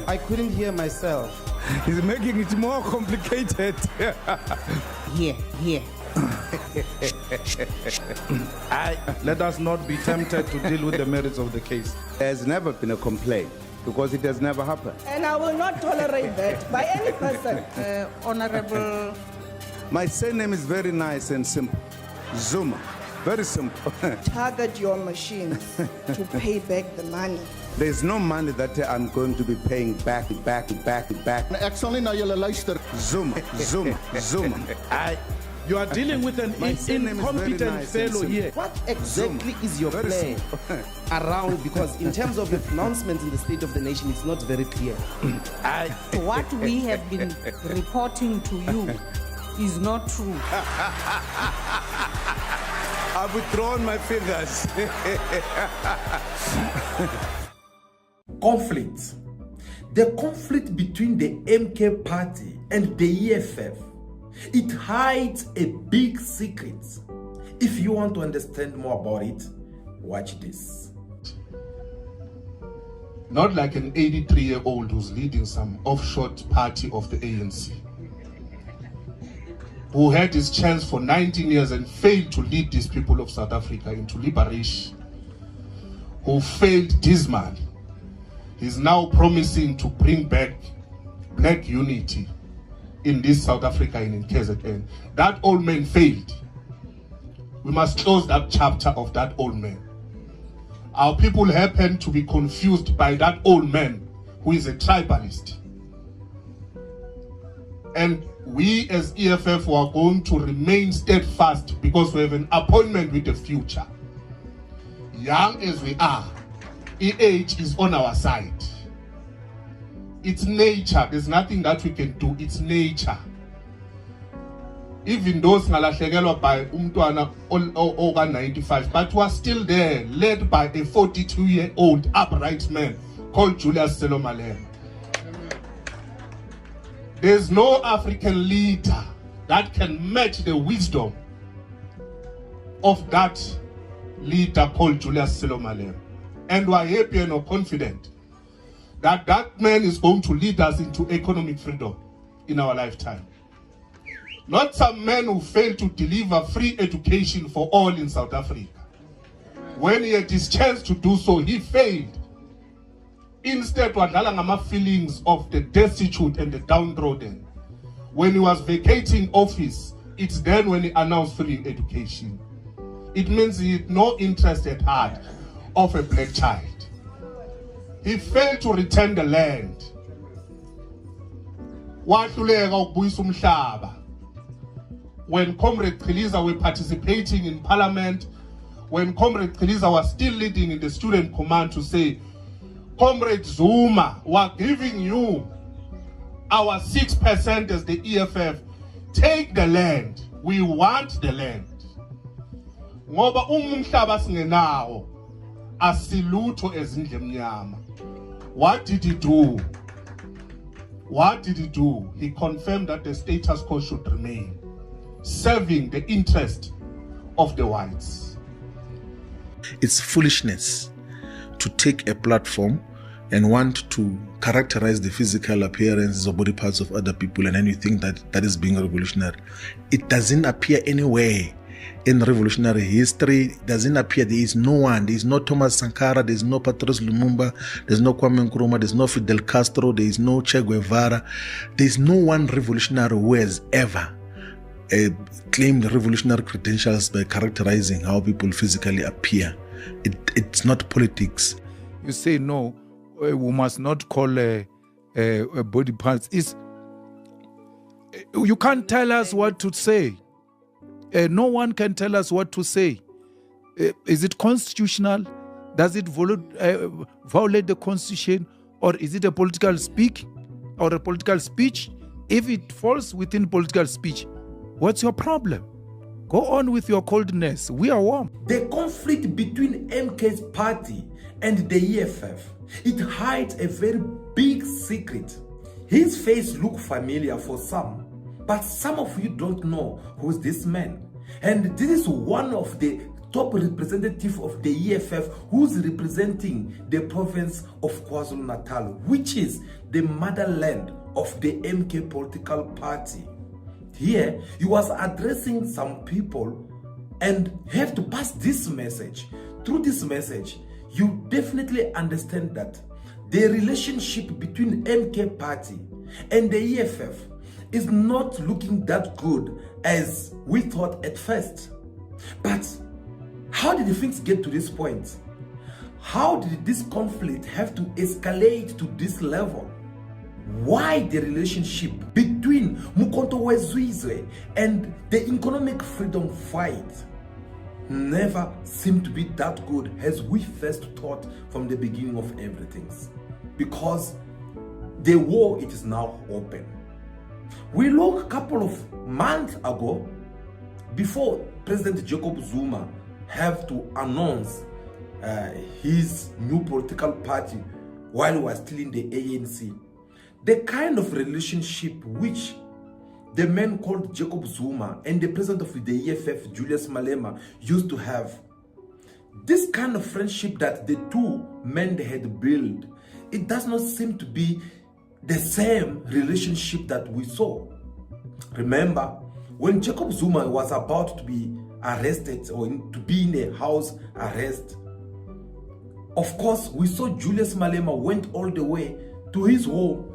I couldn't hear myself. He's making it more complicated. Here. Let us not be tempted to deal with the merits of the case. There has never been a complaint because it has never happened. And I will not tolerate that by any person. Honorable. My surname is very nice and simple. Zuma. Very simple. Target your machines to pay back the money. There's no money that I'm going to be paying back. Actually, now you'll luister. Zuma. You are dealing with an incompetent fellow here. What exactly is your plan around? Because in terms of your pronouncements in the State of the Nation, it's not very clear. What we have been reporting to you is not true. I've withdrawn my fingers. Conflict. The conflict between the MK party and the EFF, it hides a big secret. If you want to understand more about it, watch this. Not like an 83-year-old who's leading some offshore party of the ANC, who had his chance for 19 years and failed to lead these people of South Africa into liberation, who failed dismally. He's now promising to bring back black unity in this South Africa and in KZN. That old man failed. We must close that chapter of that old man. Our people happen to be confused by that old man who is a tribalist. And we as EFF are going to remain steadfast because we have an appointment with the future. Young as we are, age is on our side. It's nature. There's nothing that we can do. It's nature. Even those ngalahlekelwa by umntwana over 95, but we are still there, led by a 42-year-old upright man called JULIUS Malema. There's no African leader that can match the wisdom of that leader called JULIUS Malema. And we are happy and confident that that man is going to lead us into economic freedom in our lifetime. Not some man who failed to deliver free education for all in South Africa. When he had his chance to do so, he failed. Instead, wadlala ngama feelings of the destitute and the downtrodden. When he was vacating office, it's then when he announced free education. It means he had no interest at heart of a black child. He failed to return the land. Wahluleka ukubuyisa umhlaba. When Comrade Kiliza were participating in Parliament, when Comrade Kiliza was still leading in the student command to say, Comrade Zuma, we're giving you our 6% as the EFF. Take the land. We want the land. Ngoba umhlaba singenawo asilutho ezindle emnyama. What did he do? What did he do? He confirmed that the status quo should remain, serving the interest of the whites. It's foolishness to take a platform and want to characterize the physical appearances or body parts of other people, and then you think that that is being revolutionary. It doesn't appear anywhere in revolutionary history. It doesn't appear. There is no one. There is no Thomas Sankara. There is no Patrice Lumumba. There is no Kwame Nkrumah. There is no Fidel Castro. There is no Che Guevara. There is no one revolutionary who has ever claimed revolutionary credentials by characterizing how people physically appear. It's not politics. You say no, we must not call body parts. You can't tell us what to say. No one can tell us what to say. Is it constitutional? Does it violate the Constitution? Or is it a political speak or a political speech? If it falls within political speech, what's your problem? Go on with your coldness. We are warm. The conflict between MK's party and the EFF, it hides a very big secret. His face looks familiar for some, but some of you don't know who's this man. And this is one of the top representative of the EFF who's representing the province of KwaZulu-Natal, which is the motherland of the MK political party. Here, he was addressing some people and have to pass this message. Through this message, you definitely understand that the relationship between MK party and the EFF is not looking that good as we thought at first. But how did things get to this point? How did this conflict have to escalate to this level? Why the relationship between Mukonto Wezizwe and the economic freedom fight never seemed to be that good as we first thought from the beginning of everything? Because the war, it is now open. We look a couple of months ago, before President Jacob Zuma have to announce his new political party while he was still in the ANC, the kind of relationship which the man called Jacob Zuma and the president of the EFF, Julius Malema, used to have, this kind of friendship that the two men had built, it does not seem to be the same relationship that we saw. Remember, when Jacob Zuma was about to be arrested or to be in a house arrest, of course, we saw Julius Malema went all the way to his home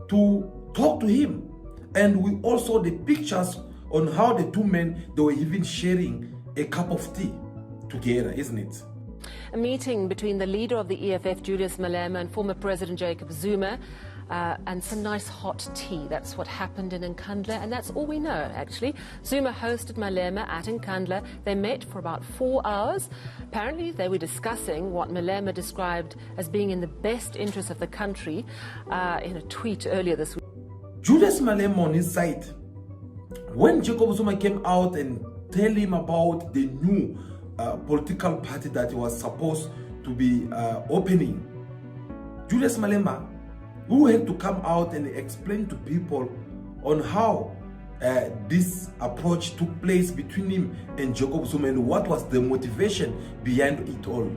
to talk to him. And we also saw the pictures on how the two men, they were even sharing a cup of tea together, isn't it? A meeting between the leader of the EFF, Julius Malema, and former President Jacob Zuma, and some nice hot tea. That's what happened in Nkandla, and that's all we know, actually. Zuma hosted Malema at Nkandla. They met for about 4 hours. Apparently, they were discussing what Malema described as being in the best interest of the country in a tweet earlier this week. Julius Malema on his side, when Jacob Zuma came out and tell him about the new political party that he was supposed to be opening, Julius Malema, who had to come out and explain to people on how this approach took place between him and Jacob Zuma and what was the motivation behind it all.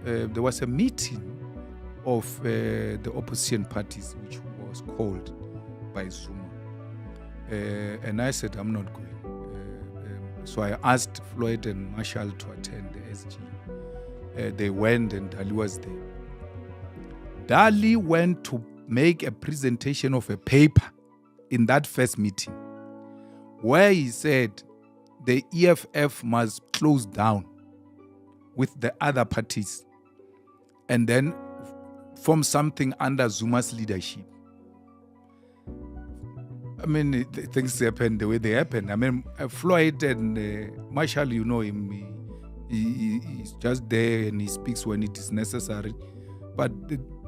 There was a meeting of the opposition parties which was called by Zuma. And I said, I'm not going. So I asked Floyd and Marshall to attend the SG. They went and Dali was there. Dali went to make a presentation of a paper in that first meeting where he said the EFF must close down with the other parties and then form something under Zuma's leadership. I mean, things happen the way they happen. I mean, Floyd and Marshall, you know him, he's just there and he speaks when it is necessary. But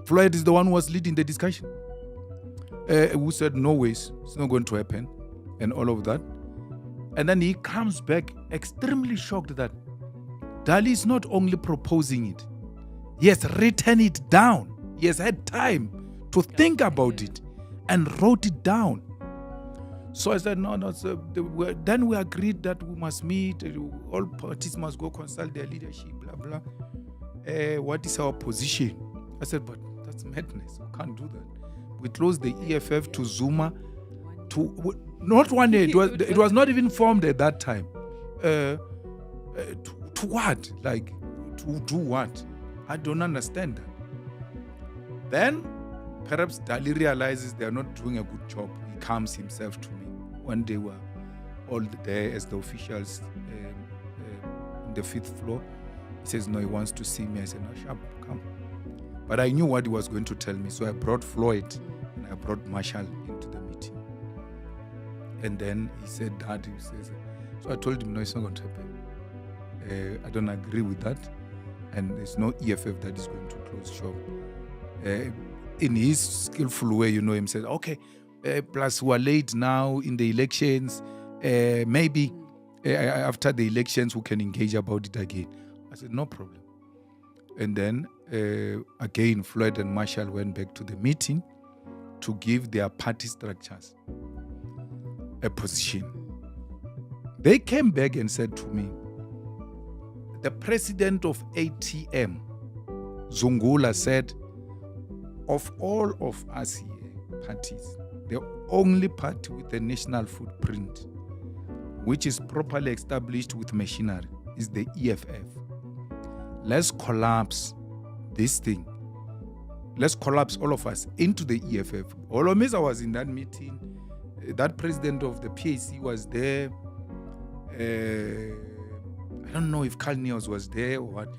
Floyd is the one who was leading the discussion. Who said, no ways, it's not going to happen, and all of that. And then he comes back extremely shocked that Dali is not only proposing it, he has written it down. He has had time to think about it and wrote it down. So I said, no. So then we agreed that we must meet, all parties must go consult their leadership, blah, blah. What is our position? I said, but that's madness. We can't do that. We closed the EFF to Zuma to not one day. It was not even formed at that time. To what? Like, to do what? I don't understand that. Then, perhaps Dali realizes they are not doing a good job. He comes himself to me. One day we were all there as the officials on the 5th floor. He says, no, he wants to see me. I said, no, sharp, come. But I knew what he was going to tell me. So I brought Floyd and I brought Marshall into the meeting. And then he said, Dad, he says, so I told him, no, it's not going to happen. I don't agree with that. And there's no EFF that is going to close shop. In his skillful way, you know him, said, okay, plus we are late now in the elections. Maybe after the elections we can engage about it again. I said, no problem. And then again, Floyd and Marshall went back to the meeting to give their party structures a position. They came back and said to me, the president of ATM, Zungula, said, of all of us here, parties, the only party with a national footprint, which is properly established with machinery, is the EFF. Let's collapse this thing. Let's collapse all of us into the EFF. Olomisa was in that meeting. That president of the PAC was there. I don't know if Carl Neos was there or what.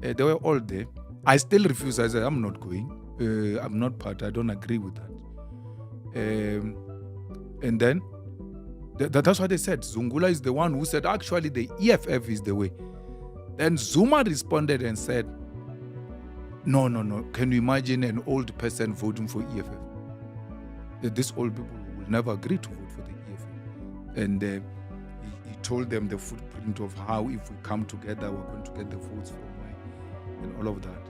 They were all there. I still refuse. I said, I'm not going. I'm not part. I don't agree with that. And then, that's what they said. Zungula is the one who said, actually, the EFF is the way. Then Zuma responded and said, no. Can you imagine an old person voting for EFF? These old people will never agree to vote for the EFF. And he told them the footprint of how if we come together, we're going to get the votes from where and all of that.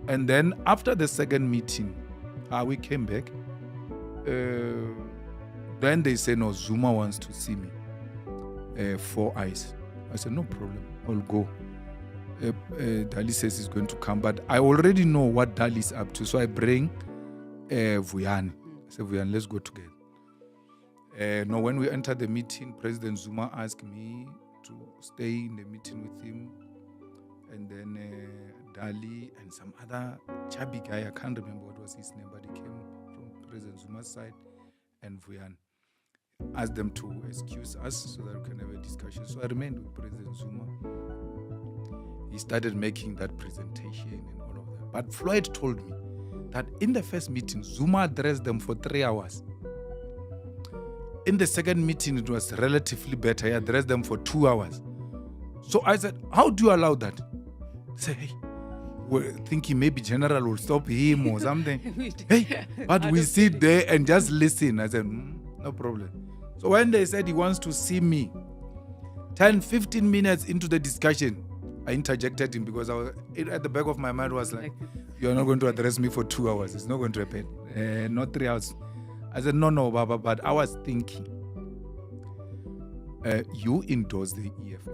And then after the second meeting, we came back. Then they say, no, Zuma wants to see me. 4 eyes. I said, no problem, I'll go. Dali says he's going to come, but I already know what Dali is up to. So I bring Vuyani. I said, Vuyani, let's go together. No, when we entered the meeting, President Zuma asked me to stay in the meeting with him. And then Dali and some other chubby guy, I can't remember what was his name, but he came from President Zuma's side, and Vuyani asked them to excuse us so that we can have a discussion. So I remained with President Zuma. He started making that presentation and all of that. But Floyd told me that in the first meeting, Zuma addressed them for 3 hours. In the second meeting, it was relatively better. He addressed them for 2 hours. So I said, how do you allow that? Say, hey, we're thinking maybe General will stop him or something. Hey, but we sit there and just listen. I said, no problem. So when they said he wants to see me, 10, 15 minutes into the discussion, I interjected him because at the back of my mind was like, you're not going to address me for 2 hours. It's not going to happen. Not 3 hours. I said, no, Baba, but I was thinking, you endorse the EFF.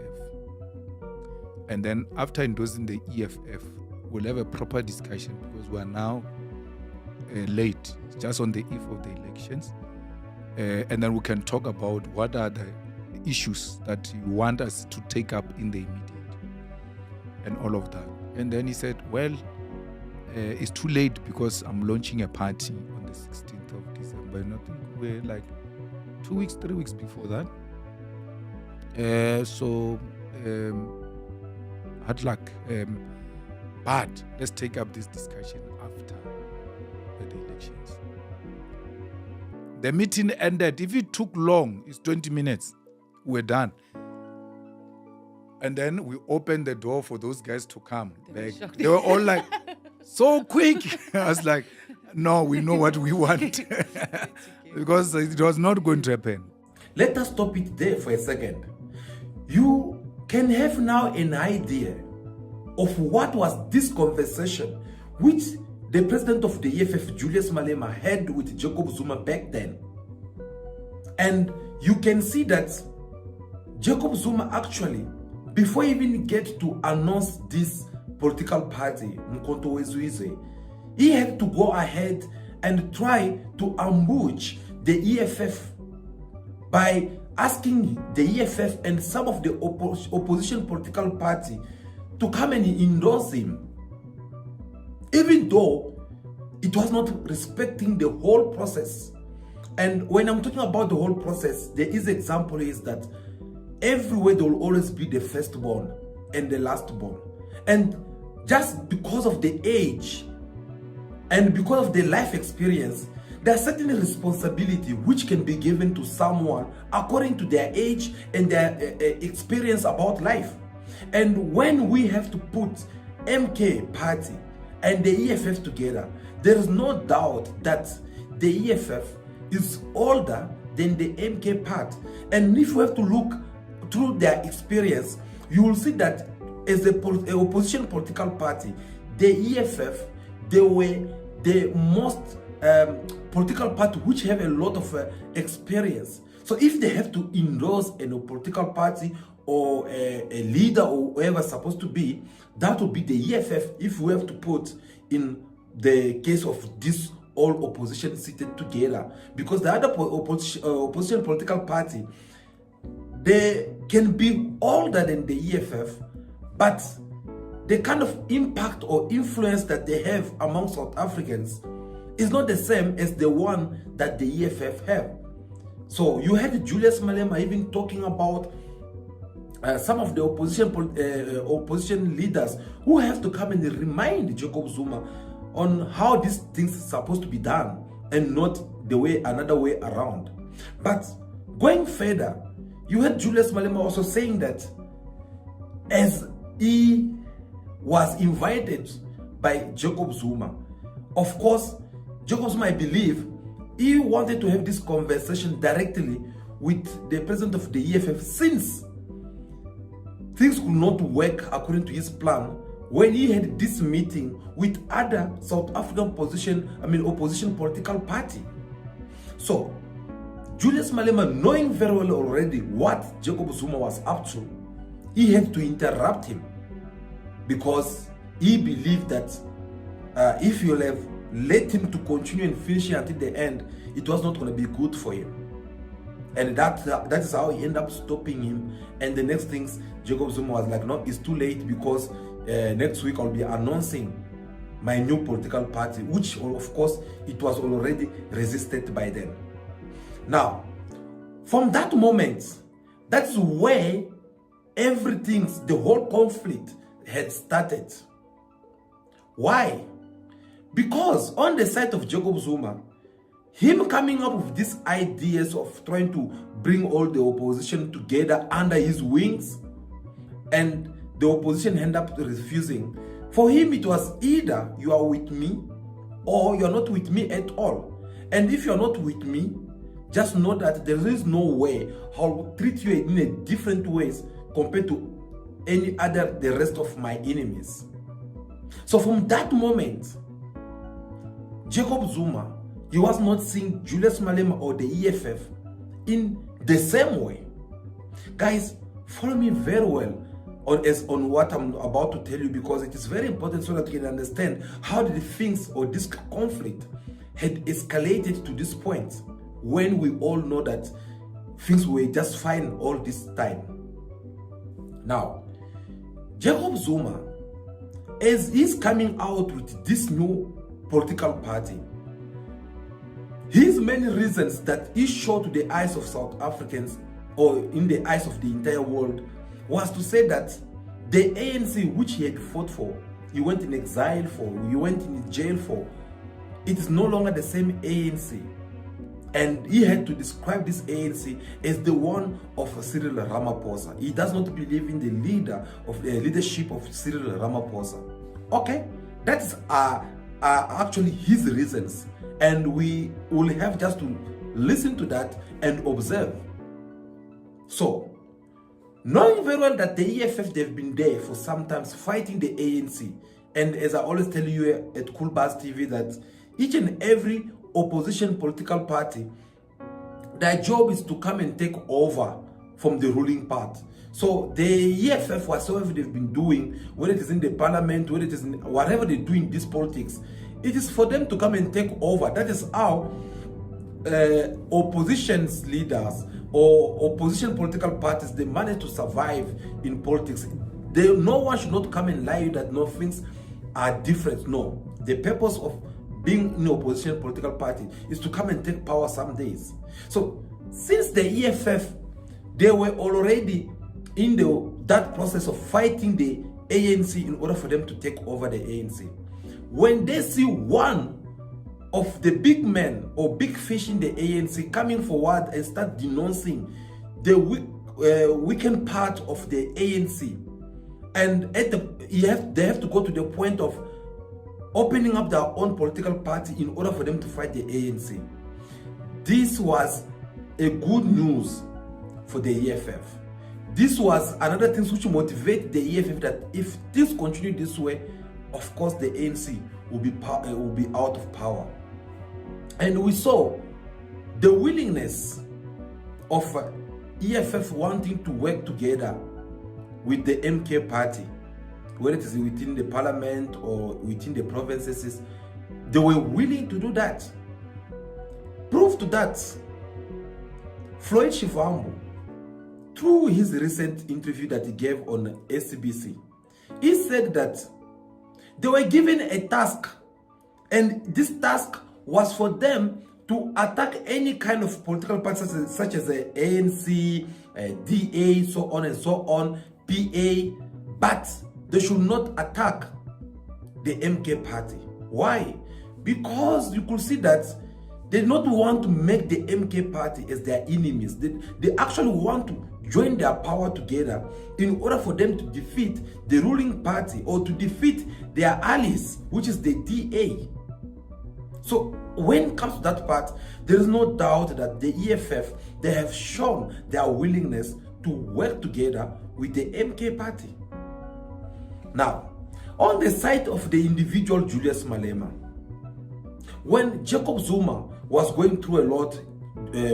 And then after endorsing the EFF, we'll have a proper discussion because we are now late, just on the eve of the elections. And then we can talk about what are the issues that you want us to take up in the immediate and all of that. And then he said, well, it's too late because I'm launching a party on the 16th of December. And I think we're like 2 weeks, 3 weeks before that. Hard luck. But let's take up this discussion after the elections. The meeting ended. If it took long, it's 20 minutes. We're done. And then we opened the door for those guys to come. They were all like, so quick. I was like, no, we know what we want. Because it was not going to happen. Let us stop it there for a second. You can have now an idea of what was this conversation which the president of the EFF, Julius Malema, had with Jacob Zuma back then. And you can see that Jacob Zuma actually, before he even get to announce this political party, Mkonto Wezuizwe, he had to go ahead and try to ambush the EFF by asking the EFF and some of the opposition political party to come and endorse him, even though it was not respecting the whole process. And when I'm talking about the whole process, there is example is that everywhere there will always be the firstborn and the lastborn. And just because of the age and because of the life experience, there are certain responsibility which can be given to someone according to their age and their experience about life. And when we have to put MK party and the EFF together, there is no doubt that the EFF is older than the MK part. And if you have to look through their experience, you will see that as a opposition political party, the EFF, they were the most political party which have a lot of experience. So if they have to endorse a political party or a leader or whoever supposed to be, that would be the EFF if we have to put in the case of this all opposition seated together. Because the other opposition political party, they can be older than the EFF, but the kind of impact or influence that they have among South Africans is not the same as the one that the EFF have. So you had Julius Malema even talking about some of the opposition leaders who have to come and remind Jacob Zuma on how these things are supposed to be done and not another way around. But going further, you had Julius Malema also saying that as he was invited by Jacob Zuma, of course, Jacob Zuma, I believe, he wanted to have this conversation directly with the president of the EFF, since things could not work according to his plan when he had this meeting with other South African opposition political party. So Julius Malema, knowing very well already what Jacob Zuma was up to, he had to interrupt him, because he believed that if you'll have let him to continue and finish until the end, it was not going to be good for him. And that is how he ended up stopping him. And the next things, Jacob Zuma was like, no, it's too late, because next week I'll be announcing my new political party, which of course it was already resisted by them. Now, from that moment, that's where the whole conflict had started. Why? Because on the side of Jacob Zuma, him coming up with these ideas of trying to bring all the opposition together under his wings, and the opposition end up refusing. For him, it was either you are with me or you are not with me at all. And if you are not with me, just know that there is no way I'll treat you in a different ways compared to the rest of my enemies. So from that moment, Jacob Zuma, he was not seeing Julius Malema or the EFF in the same way. Guys, follow me very well on what I'm about to tell you, because it is very important so that you can understand how the things or this conflict had escalated to this point, when we all know that things were just fine all this time. Now, Jacob Zuma, as he's coming out with this new political party, his main reasons that he showed to the eyes of South Africans, or in the eyes of the entire world, was to say that the ANC, which he had fought for, he went in exile for, he went in jail for, it is no longer the same ANC. And he had to describe this ANC as the one of Cyril Ramaphosa. He does not believe in the leadership of Cyril Ramaphosa. Okay, that's actually his reasons, and we will have just to listen to that and observe. So, knowing very well that the EFF, they've been there for some time fighting the ANC, and as I always tell you at Cool Buzz TV, that each and every opposition political party, their job is to come and take over from the ruling part. So the EFF, whatsoever they've been doing, whether it is in the parliament, whether it is in whatever they do in this politics, it is for them to come and take over. That is how opposition's leaders or opposition political parties, they manage to survive in politics. No one should not come and lie you that no things are different. No, the purpose of being in opposition political party is to come and take power some days. So since the EFF, they were already in that process of fighting the ANC in order for them to take over the ANC. When they see one of the big men or big fish in the ANC coming forward and start denouncing the weakened part of the ANC, and they have to go to the point of opening up their own political party in order for them to fight the ANC. This was a good news for the EFF. This was another thing which motivated the EFF that if this continue this way, of course the ANC will be out of power. And we saw the willingness of EFF wanting to work together with the MK party, whether it is within the parliament or within the provinces, they were willing to do that. Proof to that, Floyd Shivambu, through his recent interview that he gave on SCBC, he said that they were given a task, and this task was for them to attack any kind of political parties such as the ANC, DA, so on and so on, PA, but they should not attack the MK party. Why? Because you could see that they do not want to make the MK party as their enemies. They actually want to join their power together in order for them to defeat the ruling party or to defeat their allies, which is the DA. So when it comes to that part, there is no doubt that the EFF, they have shown their willingness to work together with the MK party. Now, on the side of the individual Julius Malema, when Jacob Zuma was going through a lot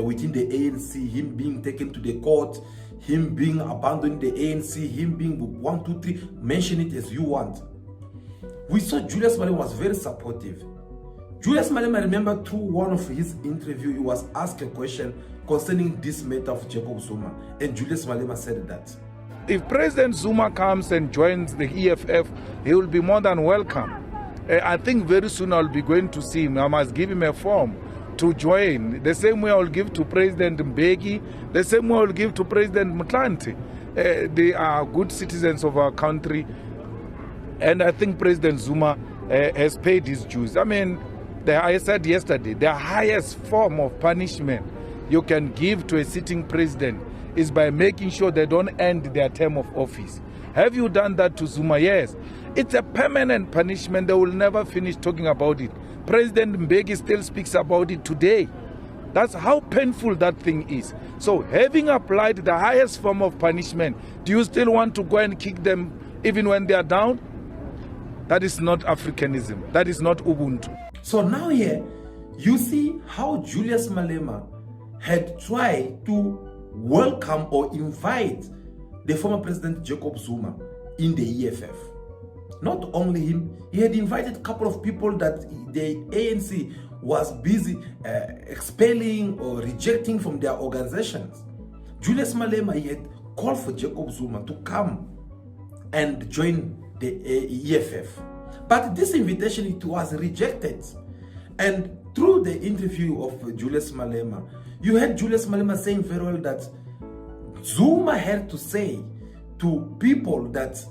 within the ANC, him being taken to the court, him being abandoned the ANC, him being 1, 2, 3, mention it as you want. We saw Julius Malema was very supportive. Julius Malema, remember, through one of his interview, he was asked a question concerning this matter of Jacob Zuma, and Julius Malema said that if President Zuma comes and joins the EFF, he will be more than welcome. I think very soon I'll be going to see him. I must give him a form to join. The same way I'll give to President Mbeki, the same way I'll give to President Nkandla. They are good citizens of our country, and I think President Zuma has paid his dues. I mean, I said yesterday, the highest form of punishment you can give to a sitting president is by making sure they don't end their term of office. Have you done that to Zuma? Yes. It's a permanent punishment. They will never finish talking about it. President Mbeki still speaks about it today. That's how painful that thing is. So having applied the highest form of punishment, do you still want to go and kick them even when they are down? That is not Africanism. That is not Ubuntu. So now here, you see how Julius Malema had tried to welcome or invite the former President Jacob Zuma in the EFF. Not only him, he had invited a couple of people that the ANC was busy expelling or rejecting from their organizations. Julius Malema, he had called for Jacob Zuma to come and join the EFF. But this invitation, it was rejected. And through the interview of Julius Malema, you heard Julius Malema saying very well that Zuma had to say to people that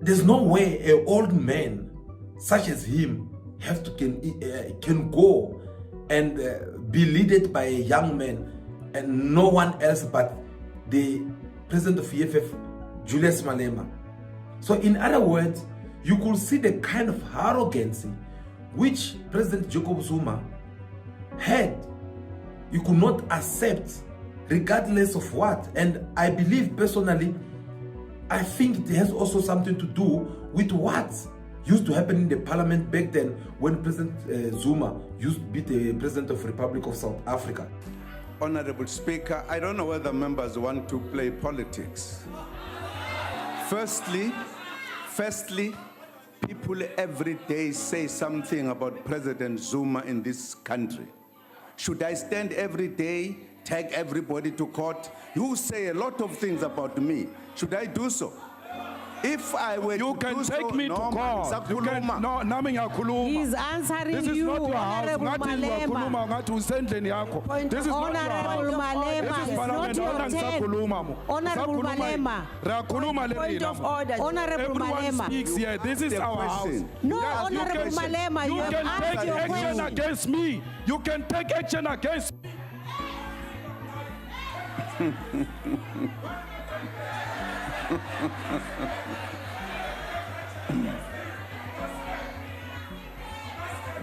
there's no way an old man such as him can go and be led by a young man and no one else but the president of EFF, Julius Malema. So in other words, you could see the kind of arrogance which President Jacob Zuma had. You could not accept regardless of what. And I believe personally, I think it has also something to do with what used to happen in the parliament back then when President Zuma used to be the president of the Republic of South Africa. Honorable Speaker, I don't know whether members want to play politics. Firstly, people every day say something about President Zuma in this country. Should I stand every day, take everybody to court? You say a lot of things about me. Should I do so? If I were you to can do take so, me to court. You can, no, He's answering this is you, not your Honorable house. Malema. This is Honorable Malema, this is not your turn. Honorable Malema. Point of order. Honorable Everyone Malema. speaks here. This is our house. No, Yes, Honorable Malema, you have can asked take your action question. against me. You can take action against me.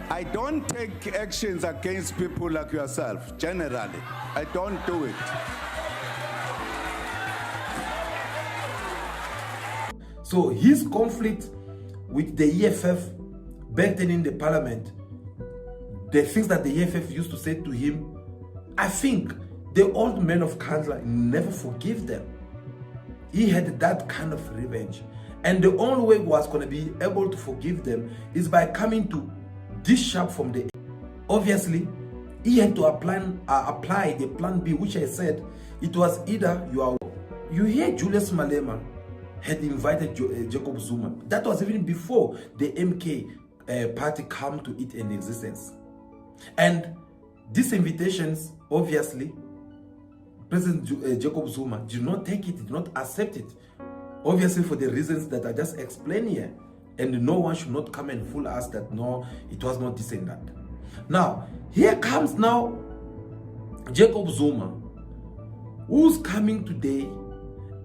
I don't take actions against people like yourself, generally. I don't do it. So his conflict with the EFF back then in the parliament, the things that the EFF used to say to him, I think the old men of Nkandla never forgive them. he had that kind of revenge. And the only way he was going to be able to forgive them is by coming to this sharp from the... Obviously, he had to apply the plan B, which I said, it was either you hear Julius Malema had invited Jacob Zuma. That was even before the MK party came to it in existence. And these invitations, obviously, President Jacob Zuma did not take it, did not accept it. Obviously, for the reasons that I just explained here. And no one should not come and fool us that no, it was not this and that. Now, here comes now Jacob Zuma, who's coming today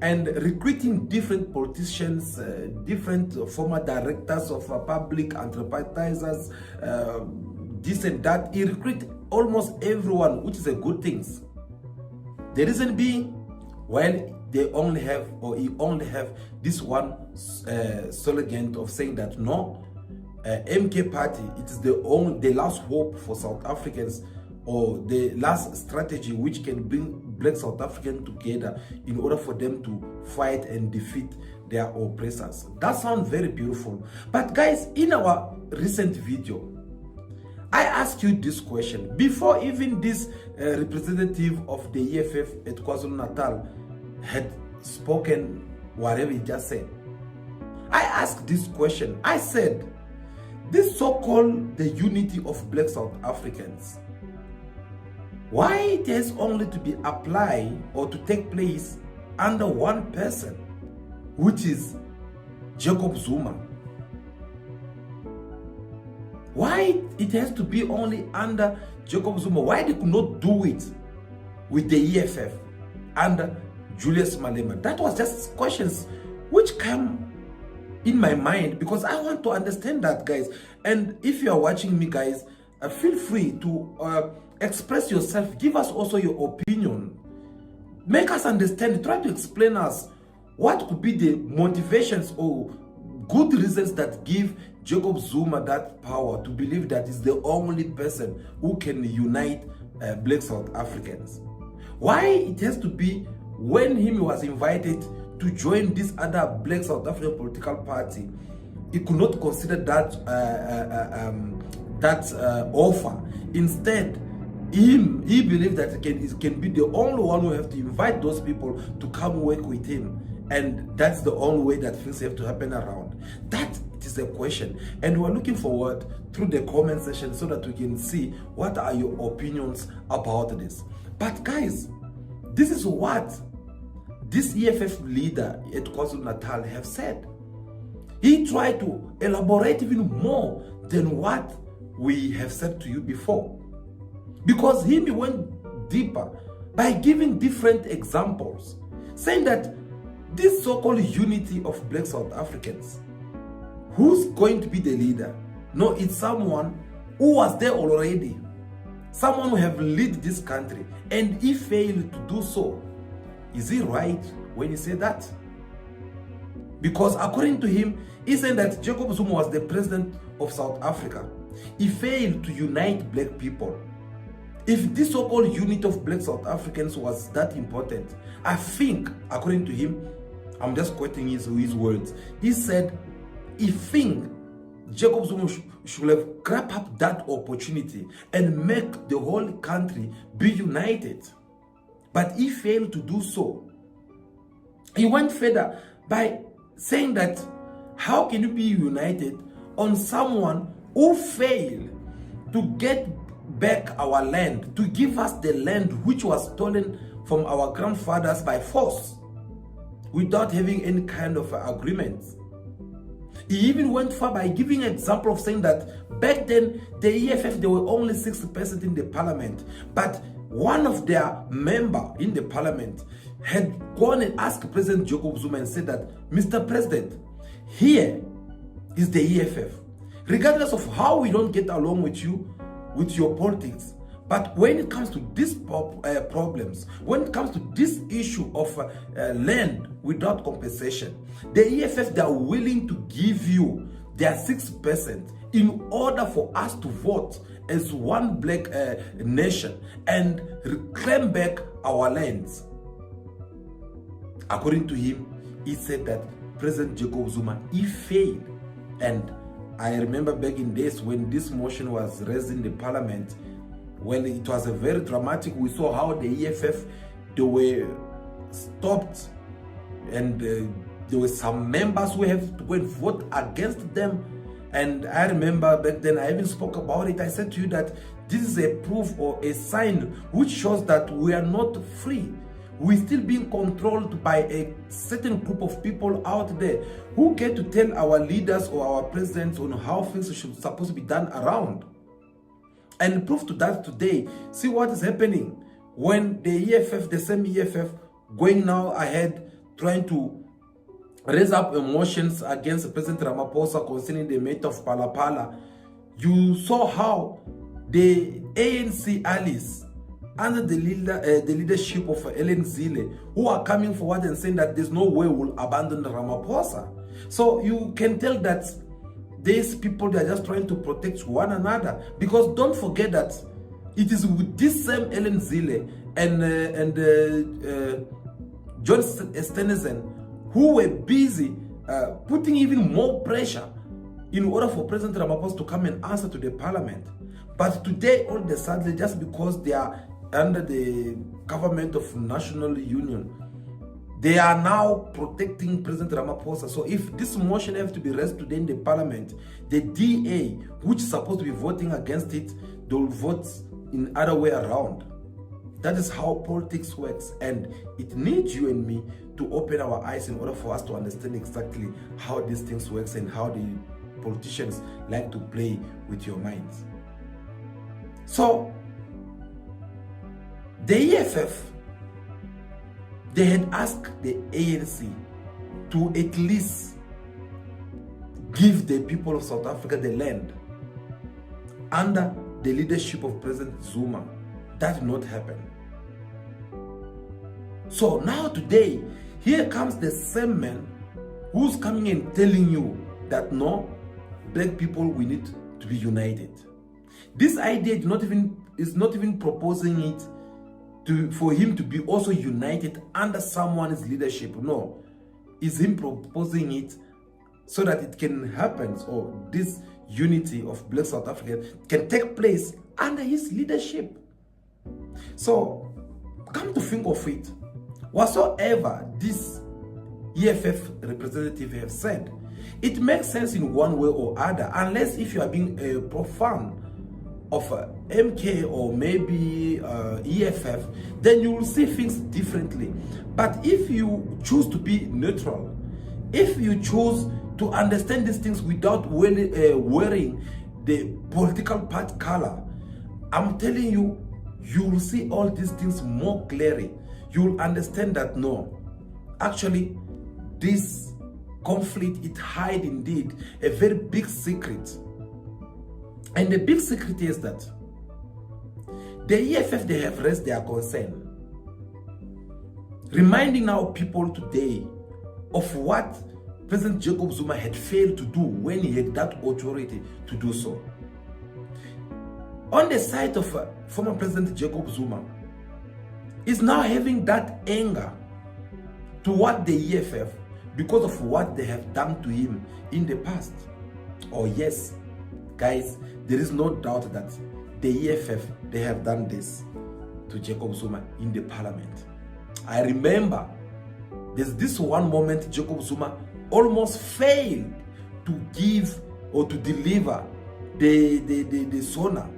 and recruiting different politicians, different former directors of public enterprises, this and that. He recruits almost everyone, which is a good thing. The reason being, well, they only have, or he only have this one slogan of saying that no, MK party, it is the last hope for South Africans, or the last strategy which can bring black South Africans together in order for them to fight and defeat their oppressors. That sounds very beautiful. But guys, in our recent video, I asked you this question. Before even this representative of the EFF at KwaZulu-Natal had spoken whatever he just said, I asked this question. I said, this so-called the unity of black South Africans, why it has only to be applied or to take place under one person, which is Jacob Zuma? Why it has to be only under Jacob Zuma? Why they could not do it with the EFF under Julius Malema? That was just questions which come in my mind, because I want to understand that, guys. And if you are watching me, guys, feel free to express yourself. Give us also your opinion. Make us understand. Try to explain us what could be the motivations or good reasons that give Jacob Zuma that power to believe that is the only person who can unite black South Africans. Why it has to be when he was invited to join this other black South African political party, he could not consider that offer. Instead, he believed that it can be the only one who have to invite those people to come work with him, and that's the only way that things have to happen around. That is a question, and we're looking forward through the comment section so that we can see what are your opinions about this. But guys, this is what this EFF leader at KwaZulu-Natal have said. He tried to elaborate even more than what we have said to you before, because he went deeper by giving different examples, saying that this so-called unity of black South Africans, who's going to be the leader? No, it's someone who was there already, someone who have led this country, and he failed to do so. Is he right when he said that? Because according to him, he said that Jacob Zuma was the president of South Africa. He failed to unite black people. If this so-called unity of black South Africans was that important, I think, according to him, I'm just quoting his words, he said, he think Jacob Zuma should have grabbed up that opportunity and make the whole country be united. But he failed to do so. He went further by saying that how can you be united on someone who failed to get back our land, to give us the land which was stolen from our grandfathers by force, without having any kind of agreement. He even went far by giving an example of saying that back then the EFF, there were only 60% in the parliament, but one of their members in the parliament had gone and asked President Jacob Zuma and said that, Mr. President, here is the EFF. Regardless of how we don't get along with you, with your politics, but when it comes to these problems, when it comes to this issue of land without compensation, the EFF, they are willing to give you their 6% in order for us to vote as one black nation and reclaim back our lands. According to him, he said that President Jacob Zuma, he failed. And I remember back in days when this motion was raised in the parliament, well, it was a very dramatic. We saw how the EFF, they were stopped, and there were some members who have to go and vote against them. And I remember back then, I even spoke about it. I said to you that this is a proof or a sign which shows that we are not free. We're still being controlled by a certain group of people out there who get to tell our leaders or our presidents on how things should supposed to be done around. And proof to that today, see what is happening when the EFF, the same EFF, going now ahead trying to raise up emotions against President Ramaphosa concerning the matter of Palapala. You saw how the ANC allies under the leadership of Ellen Zille, who are coming forward and saying that there's no way we'll abandon Ramaphosa. So you can tell that these people, they're just trying to protect one another. Because don't forget that it is with this same Ellen Zille and John Stenizen who were busy putting even more pressure in order for President Ramaphosa to come and answer to the parliament. But today, all of a sudden, just because they are under the government of national union, they are now protecting President Ramaphosa. So if this motion has to be raised today in the parliament, the DA, which is supposed to be voting against it, they will vote in other way around. That is how politics works, and it needs you and me to open our eyes in order for us to understand exactly how these things works and how the politicians like to play with your minds. So the EFF, they had asked the ANC to at least give the people of South Africa the land under the leadership of President Zuma. That did not happen. So now today, here comes the same man who's coming and telling you that no, black people, we need to be united. This idea is not even proposing it for him to be also united under someone's leadership. No, it's him proposing it so that it can happen, or this unity of black South Africa can take place under his leadership. So, come to think of it, whatsoever this EFF representative have said, it makes sense in one way or other, unless if you are being a profane of MK or maybe EFF, then you will see things differently. But if you choose to be neutral, if you choose to understand these things without wearing the political party color, I'm telling you, you will see all these things more clearly. You will understand that no, actually, this conflict, it hides indeed a very big secret. And the big secret is that the EFF, they have raised their concern, reminding our people today of what President Jacob Zuma had failed to do when he had that authority to do so. On the side of former President Jacob Zuma, is now having that anger toward the EFF because of what they have done to him in the past. Oh yes, guys, there is no doubt that the EFF, they have done this to Jacob Zuma in the parliament. I remember there's this one moment Jacob Zuma almost failed to give or to deliver the SONA,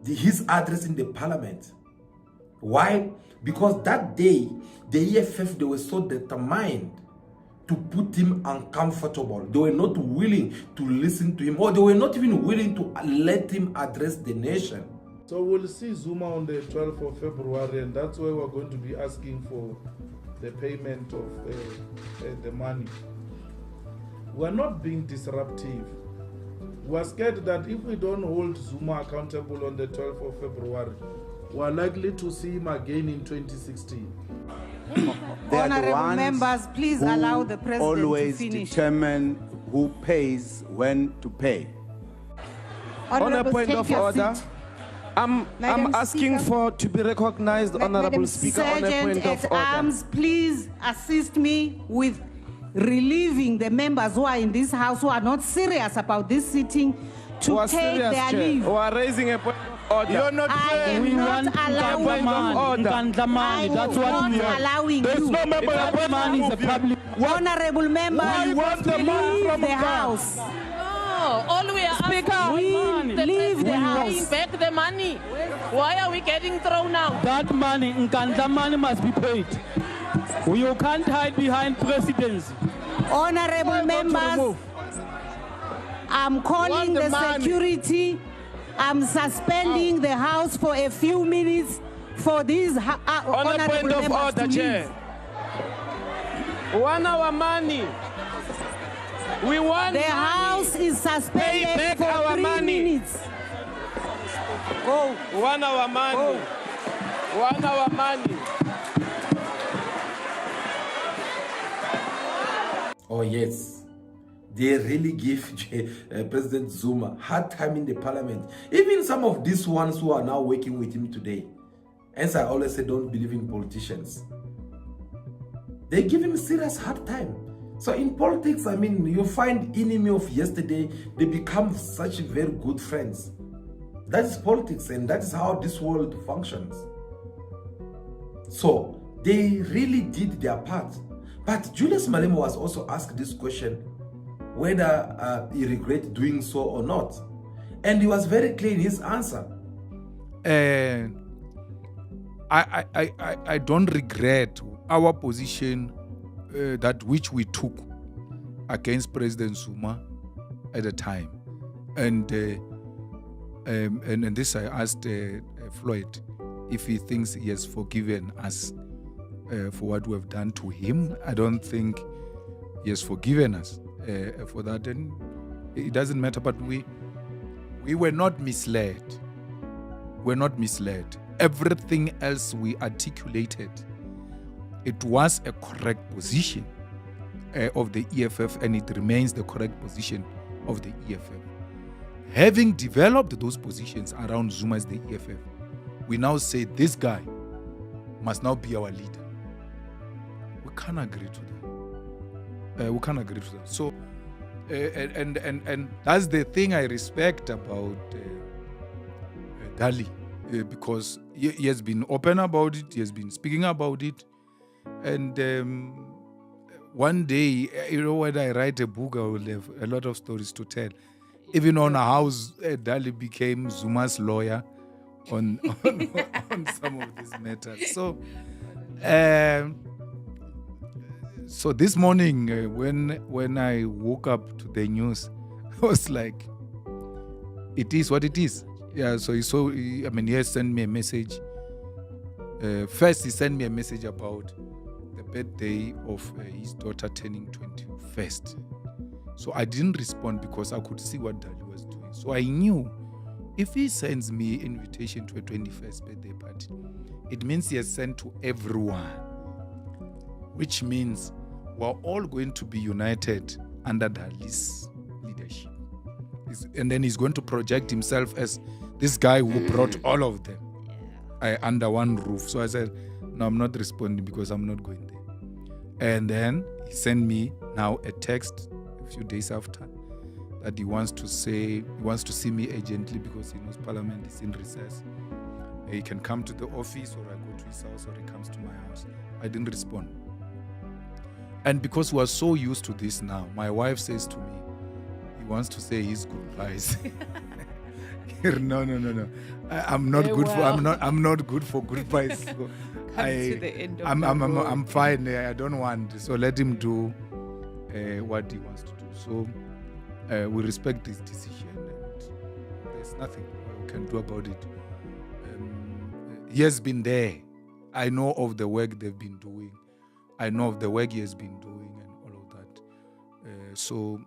his address in the parliament. Why? Because that day, the EFF, they were so determined to put him uncomfortable. They were not willing to listen to him, or they were not even willing to let him address the nation. So we'll see Zuma on the 12th of February, and that's why we're going to be asking for the payment of the money. We're not being disruptive. We're scared that if we don't hold Zuma accountable on the 12th of February, we're likely to see him again in 2016. Honorable members, please allow the president always to finish. Determine who pays when to pay. Honorables, point take of your order. seat. I'm Madam asking Speaker. to be recognized, Honorable Madam Speaker, on a Sergeant point of at order. Arms, please assist me with relieving the members who are in this house who are not serious about this sitting to Who are take serious, their Chair, leave. who are raising a point of order. You're not I fair. am not allowing Nkandla, that's what we are allowing There's you. no member of parliament is a public. Honorable members, We want the man leave from the Nkandla. house. No, all we are Leave the house. paying back the money. Why are we getting thrown out? That money, Nkandla money must be paid. You can't hide behind presidency. Honorable members, I'm calling the security. I'm suspending the house for a few minutes for these On a honorable point of members order, to Chair. leave. 1 hour money. We want The money. house is Pay suspended back for our 3 money. minutes. Go. 1 hour money. 1 hour money. Oh yes, they really give President Zuma hard time in the parliament. Even some of these ones who are now working with him today. Hence I always say don't believe in politicians. They give him serious hard time. So in politics, I mean, you find enemy of yesterday, they become such very good friends. That is politics, and that is how this world functions. So they really did their part. But Julius Malema was also asked this question, whether he regrets doing so or not. And he was very clear in his answer. I don't regret our position that which we took against President Zuma at the time. And this I asked Floyd if he thinks he has forgiven us for what we have done to him. I don't think he has forgiven us for that, and it doesn't matter. But we were not misled. We're not misled. Everything else we articulated, it was a correct position of the EFF, and it remains the correct position of the EFF. Having developed those positions around Zuma as the EFF, we now say this guy must now be our leader. We can't agree to that. We can't agree to that. So, and that's the thing I respect about Dali, because he has been open about it. He has been speaking about it, and one day, when I write a book, I will have a lot of stories to tell. Even on how Dali became Zuma's lawyer on some of these matters. So this morning, when I woke up to the news, I was like, it is what it is. Yeah. So he has sent me a message. First, he sent me a message about the birthday of his daughter turning 21st. So I didn't respond because I could see what Dali was doing. So I knew if he sends me invitation to a 21st birthday party, it means he has sent to everyone, which means we're all going to be united under Dali's leadership. And then he's going to project himself as this guy who brought all of them under one roof. So I said, no, I'm not responding because I'm not going there. And then he sent me now a text a few days after that he wants to see me urgently because he knows Parliament is in recess. He can come to the office, or I go to his house, or he comes to my house. I didn't respond. And because we are so used to this now, my wife says to me, he wants to say his goodbyes. No. I'm not good for. I'm not good for goodbyes. So I'm fine. I don't want. So let him do what he wants to do. So we respect his decision, and there's nothing we can do about it. He has been there. I know of the work they've been doing. I know of the work he has been doing and all of that. So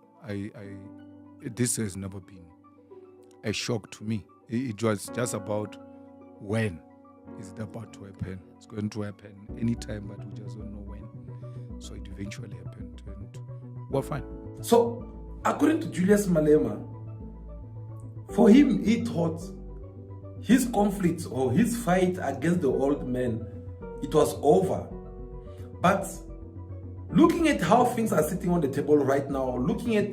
this has never been a shock to me. It was just about when is it about to happen. It's going to happen anytime, but we just don't know when. So it eventually happened, and we're fine. So, according to Julius Malema, for him, he thought his conflict or his fight against the old man, it was over. But looking at how things are sitting on the table right now, looking at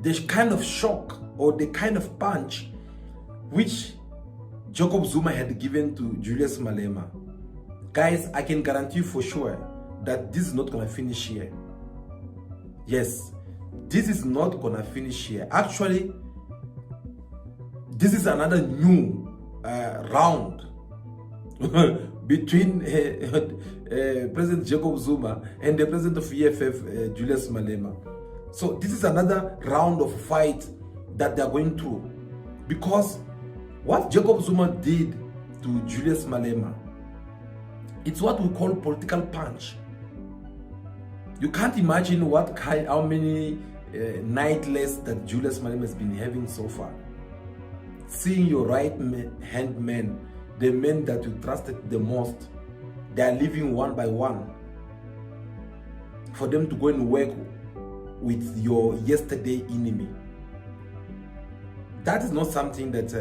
the kind of shock or the kind of punch which Jacob Zuma had given to Julius Malema, guys, I can guarantee you for sure that this is not going to finish here. Yes, this is not going to finish here. Actually, this is another new round between President Jacob Zuma and the president of EFF, Julius Malema. So this is another round of fight that they are going through, because what Jacob Zuma did to Julius Malema, it's what we call political punch. You can't imagine how many nightless that Julius Malema has been having so far. Seeing your right-hand men, the men that you trusted the most, they are leaving one by one for them to go and work with your yesterday enemy. That is not something that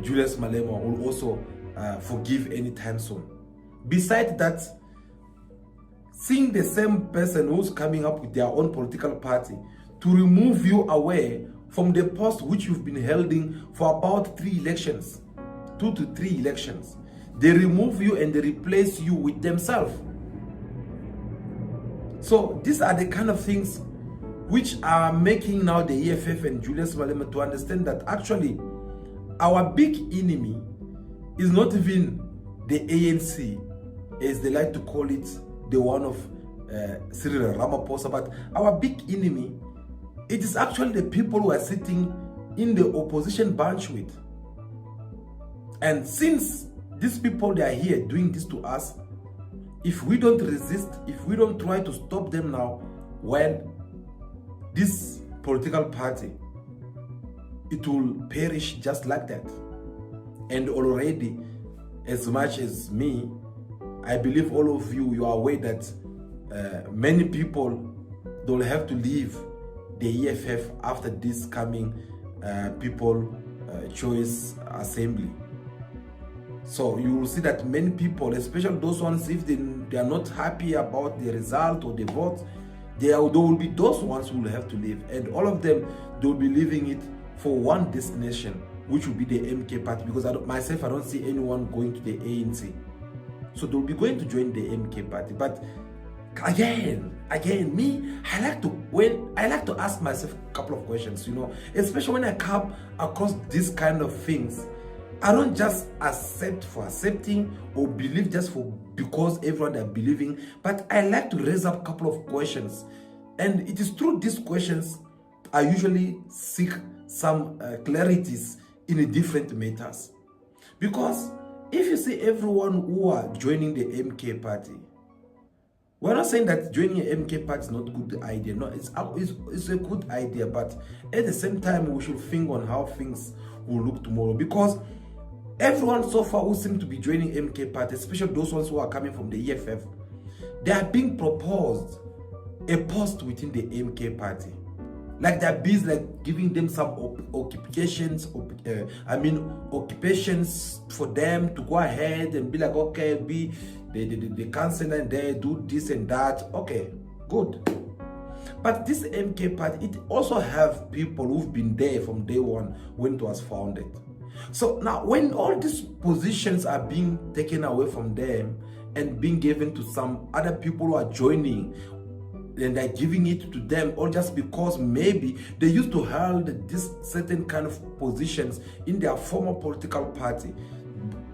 Julius Malema will also forgive anytime soon. Besides that, seeing the same person who's coming up with their own political party to remove you away from the post which you've been holding for about 2 to 3 elections. They remove you and they replace you with themselves. So these are the kind of things which are making now the EFF and Julius Malema to understand that actually our big enemy is not even the ANC, as they like to call it, the one of Cyril Ramaphosa, but our big enemy, it is actually the people who are sitting in the opposition bunch with. And since these people, they are here doing this to us, if we don't resist, if we don't try to stop them now, well, this political party, it will perish just like that. And already, as much as me, I believe all of you, you are aware that many people, they'll have to leave the EFF after this coming people choice assembly. So you will see that many people, especially those ones, if they are not happy about the result or the vote, there will be those ones who will have to leave. And all of them, they will be leaving it for one destination, which will be the MK party, because I don't see anyone going to the ANC. So they'll be going to join the MK party. But again, me, I like to ask myself a couple of questions, you know, especially when I come across these kind of things. I don't just accept for accepting or believe just because everyone are believing, but I like to raise up a couple of questions. And it is through these questions I usually seek some clarities in different matters. Because if you see everyone who are joining the MK party, we're not saying that joining an MK party is not a good idea. No, it's a good idea, but at the same time, we should think on how things will look tomorrow. Because everyone so far who seem to be joining MK party, especially those ones who are coming from the EFF, they are being proposed a post within the MK party. Like they're busy, like giving them some occupations for them to go ahead and be like, okay, be the councillor and there, do this and that. Okay, good. But this MK party, it also have people who've been there from day one when it was founded. So now when all these positions are being taken away from them and being given to some other people who are joining, and they're giving it to them, or just because maybe they used to hold this certain kind of positions in their former political party,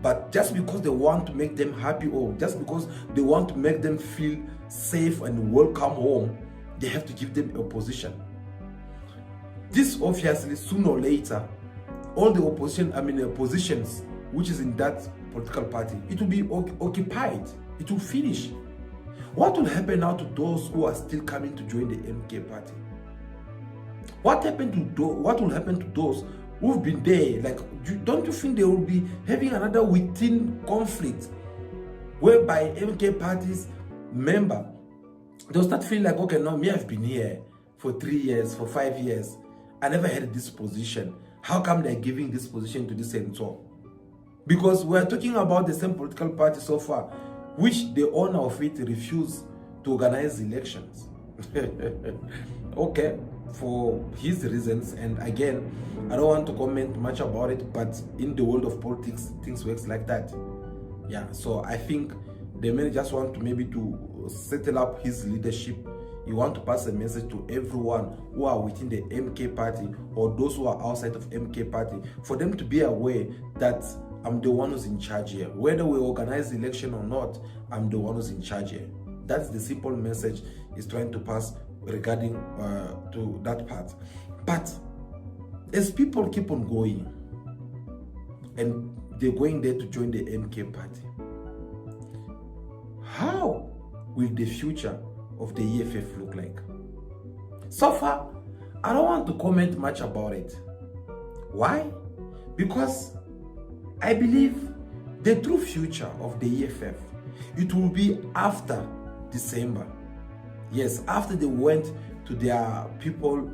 but just because they want to make them happy, or just because they want to make them feel safe and welcome home, they have to give them a position. This obviously, sooner or later, all the positions which is in that political party, it will be occupied, it will finish. What will happen now to those who are still coming to join the MK party? What will happen to those who've been there? Like, don't you think they will be having another within conflict, whereby MK party's member, they'll start feeling like, okay, no, me, I've been here for 3 years, for 5 years. I never had this position. How come they're giving this position to this and so? Because we're talking about the same political party so far, which the owner of it refused to organize elections. Okay, for his reasons, and again, I don't want to comment much about it, but in the world of politics, things works like that. Yeah, so I think the man just want to maybe to settle up his leadership. He want to pass a message to everyone who are within the MK party or those who are outside of MK party, for them to be aware that I'm the one who's in charge here. Whether we organize the election or not, I'm the one who's in charge here. That's the simple message he's trying to pass regarding to that part. But as people keep on going and they're going there to join the MK party, how will the future of the EFF look like? So far, I don't want to comment much about it. Why? Because I believe the true future of the EFF, it will be after December. Yes, after they went to their people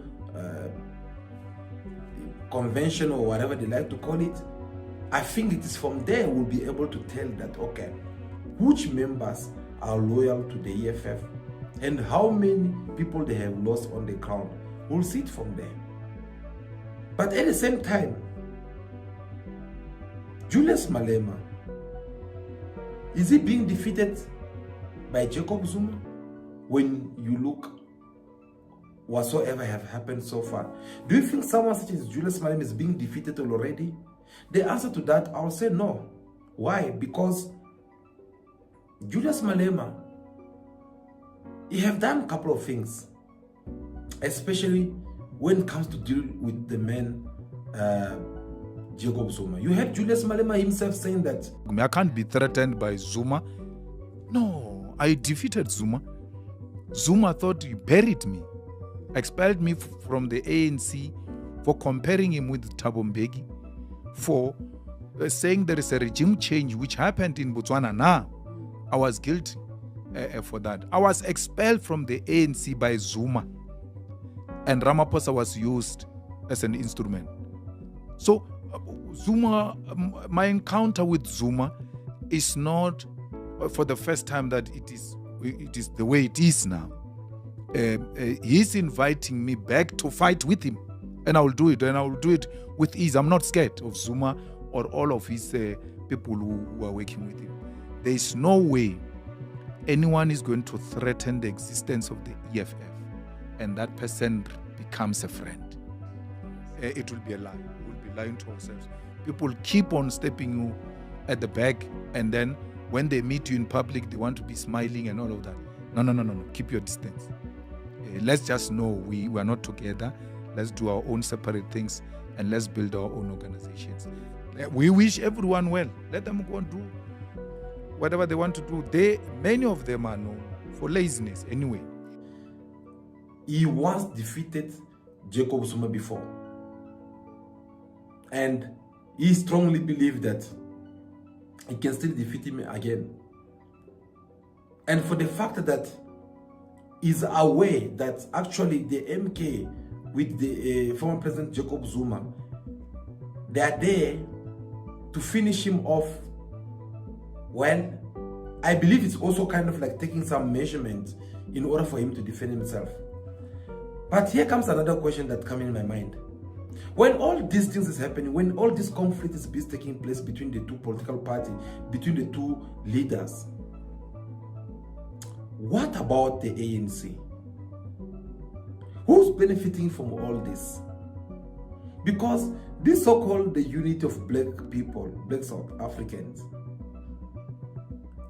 convention or whatever they like to call it, I think it is from there we'll be able to tell that, okay, which members are loyal to the EFF and how many people they have lost on the ground. We'll see it from there. But at the same time, Julius Malema, is he being defeated by Jacob Zuma? When you look whatsoever have happened so far, do you think someone such as Julius Malema is being defeated already? The answer to that, I'll say no. Why? Because Julius Malema, he have done a couple of things, especially when it comes to deal with the man Jacob Zuma. You heard Julius Malema himself saying that I can't be threatened by Zuma. No, I defeated Zuma. Zuma thought he buried me, expelled me from the ANC for comparing him with Thabo Mbeki, for saying there is a regime change which happened in Botswana. Now, I was guilty for that. I was expelled from the ANC by Zuma, and Ramaphosa was used as an instrument. So, Zuma, my encounter with Zuma is not for the first time that it is the way it is now. He's inviting me back to fight with him, and I will do it, and I will do it with ease. I'm not scared of Zuma or all of his people who are working with him. There is no way anyone is going to threaten the existence of the EFF and that person becomes a friend. It will be a lie. We'll be lying to ourselves. People keep on stepping you at the back, and then when they meet you in public, they want to be smiling and all of that. No. Keep your distance. Let's just know we are not together. Let's do our own separate things, and let's build our own organizations. We wish everyone well. Let them go and do whatever they want to do. Many of them are known for laziness anyway. He once defeated Jacob Zuma before, and he strongly believed that he can still defeat him again. And for the fact that he's aware that actually the MK with the former President Jacob Zuma, they are there to finish him off, well, I believe it's also kind of like taking some measurement in order for him to defend himself. But here comes another question that comes in my mind. When all these things is happening, when all this conflict is taking place between the two political parties, between the two leaders, what about the ANC? Who's benefiting from all this? Because this so-called the unity of black people, black South Africans,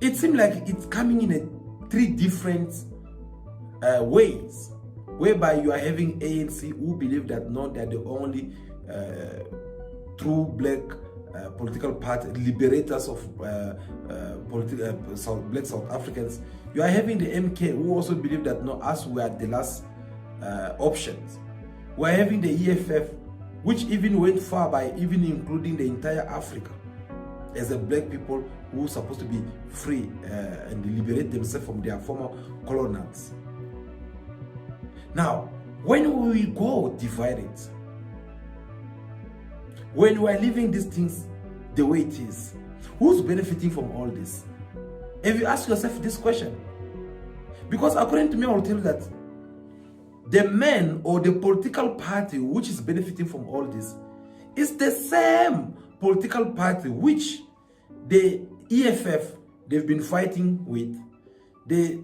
it seems like it's coming in three different ways, whereby you are having ANC who believe that no, they are the only true black political party, liberators of black South Africans. You are having the MK who also believe that no, us we are the last options. We are having the EFF, which even went far by even including the entire Africa as a black people who are supposed to be free and liberate themselves from their former colonials. Now, when we go divide it, when we are leaving these things the way it is, who's benefiting from all this? Have you asked yourself this question? Because according to me, I will tell you that the man or the political party which is benefiting from all this is the same political party which the EFF they've been fighting with, the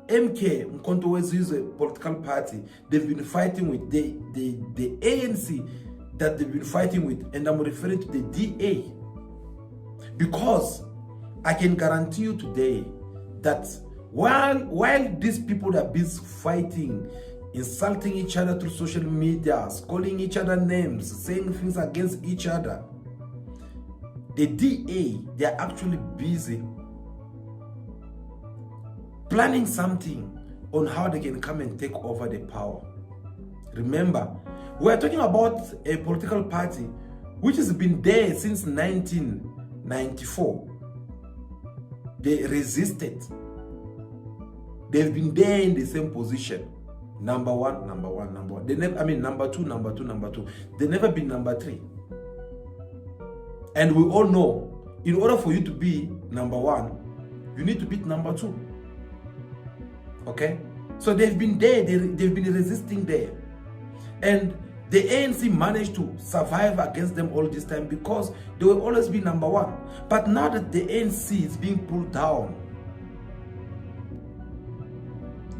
MK Nkandla is a political party they've been fighting with, the ANC that they've been fighting with, and I'm referring to the DA. Because I can guarantee you today that while these people are busy fighting, insulting each other through social media, calling each other names, saying things against each other, the DA, they are actually busy planning something on how they can come and take over the power. Remember, we are talking about a political party which has been there since 1994. They resisted. They've been there in the same position. Number one. They never, number two. They never been number 3. And we all know, in order for you to be number 1, you need to beat number 2. Okay? So they've been there, they've been resisting there. And the ANC managed to survive against them all this time because they will always be number 1. But now that the ANC is being pulled down,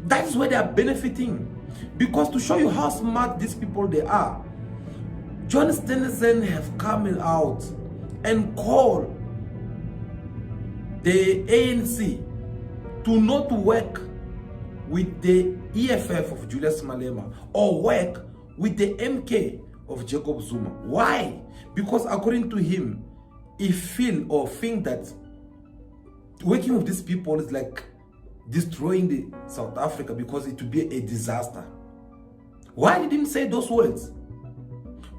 that's where they are benefiting. Because to show you how smart these people they are, John Steenhuisen have come out and called the ANC to not work with the EFF of Julius Malema or work with the MK of Jacob Zuma. Why? Because according to him, he think that working with these people is like destroying the South Africa because it would be a disaster. Why did he say those words?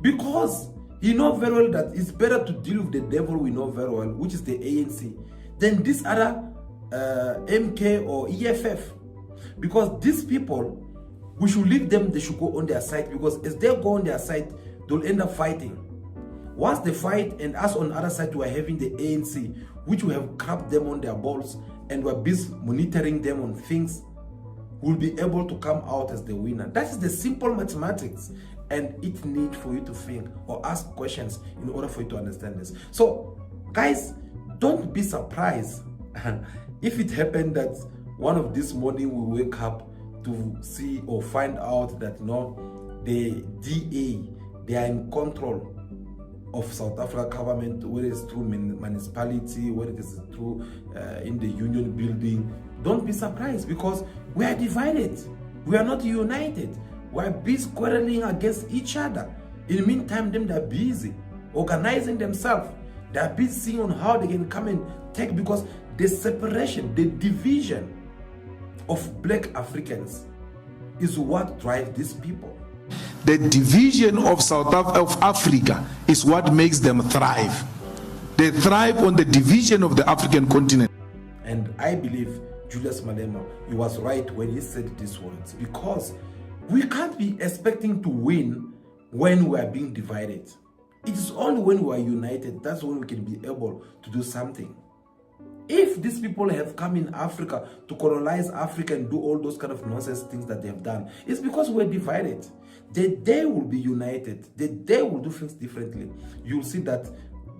Because he knows very well that it's better to deal with the devil we know very well, which is the ANC, than this other MK or EFF. Because these people, we should leave them, they should go on their side, because as they go on their side, they'll end up fighting. Once they fight, and us on the other side, we are having the ANC, which we have crapped them on their balls, and we're busy monitoring them on things, will be able to come out as the winner. That is the simple mathematics, and it needs for you to think or ask questions in order for you to understand this. So, guys, don't be surprised if it happened that one of this morning we wake up to see or find out that the DA, they are in control of South Africa government, whether it's through municipality, whether it is through in the union building. Don't be surprised, because we are divided. We are not united. We are busy quarreling against each other. In the meantime, they are busy organizing themselves. They are busy seeing on how they can come and take, because the separation, the division of black Africans is what drives these people. The division of Africa is what makes them thrive. They thrive on the division of the African continent. And I believe Julius Malema, he was right when he said these words, because we can't be expecting to win when we are being divided. It is only when we are united, that's when we can be able to do something. If these people have come in Africa to colonize Africa and do all those kind of nonsense things that they have done, it's because we're divided. The day will be united, the day will do things differently. You'll see that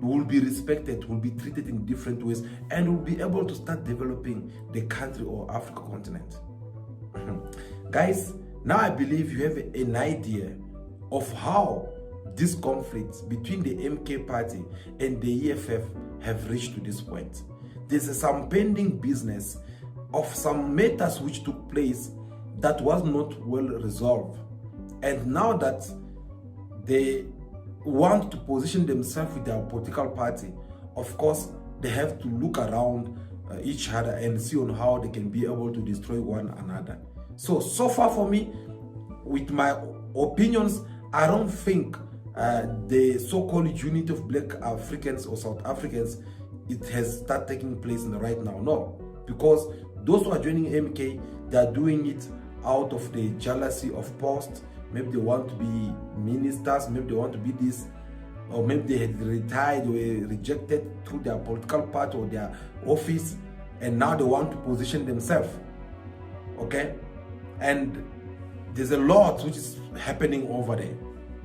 we'll be respected, we'll be treated in different ways, and we'll be able to start developing the country or Africa continent. Guys, now I believe you have an idea of how these conflicts between the MK party and the EFF have reached to this point. There's some pending business of some matters which took place that was not well resolved. And now that they want to position themselves with their political party, of course, they have to look around each other and see on how they can be able to destroy one another. So far for me, with my opinions, I don't think the so-called unity of black Africans or South Africans, it has started taking place in the right now. No, because those who are joining MK, they are doing it out of the jealousy of post. Maybe they want to be ministers, maybe they want to be this, or maybe they had retired or were rejected through their political party or their office, and now they want to position themselves. Okay? And there's a lot which is happening over there.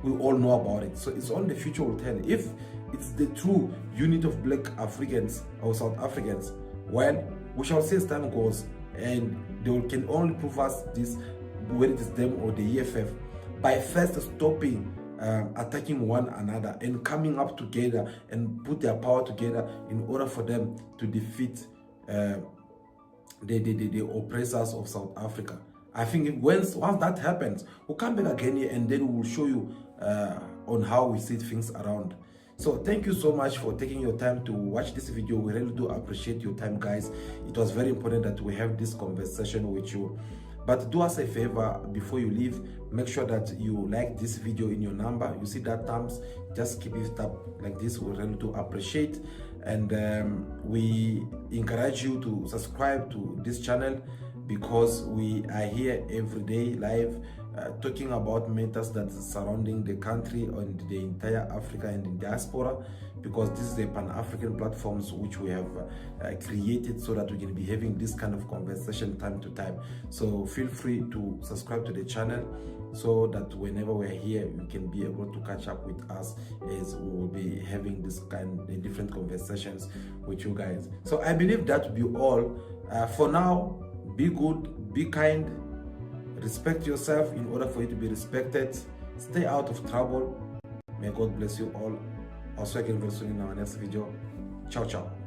We all know about it. So it's only the future will tell. If it's the true unit of black Africans or South Africans, well, we shall see as time goes, and they can only prove us this, whether it is them or the EFF, by first stopping attacking one another and coming up together and put their power together in order for them to defeat the oppressors of South Africa. I think once that happens, we'll come back again here and then we'll show you on how we see things around. So thank you so much for taking your time to watch this video. We really do appreciate your time, guys. It was very important that we have this conversation with you. But do us a favor before you leave, make sure that you like this video in your number. You see that thumbs, just keep it up like this. We really do appreciate. And we encourage you to subscribe to this channel, because we are here every day live talking about matters that are surrounding the country and the entire Africa and the diaspora, because this is the Pan-African platforms which we have created so that we can be having this kind of conversation time to time. So feel free to subscribe to the channel so that whenever we're here, you can be able to catch up with us as we will be having this kind of different conversations with you guys. So I believe that will be all for now. Be good, be kind, respect yourself in order for you to be respected. Stay out of trouble. May God bless you all. I'll see you again very soon in our next video. Ciao, ciao.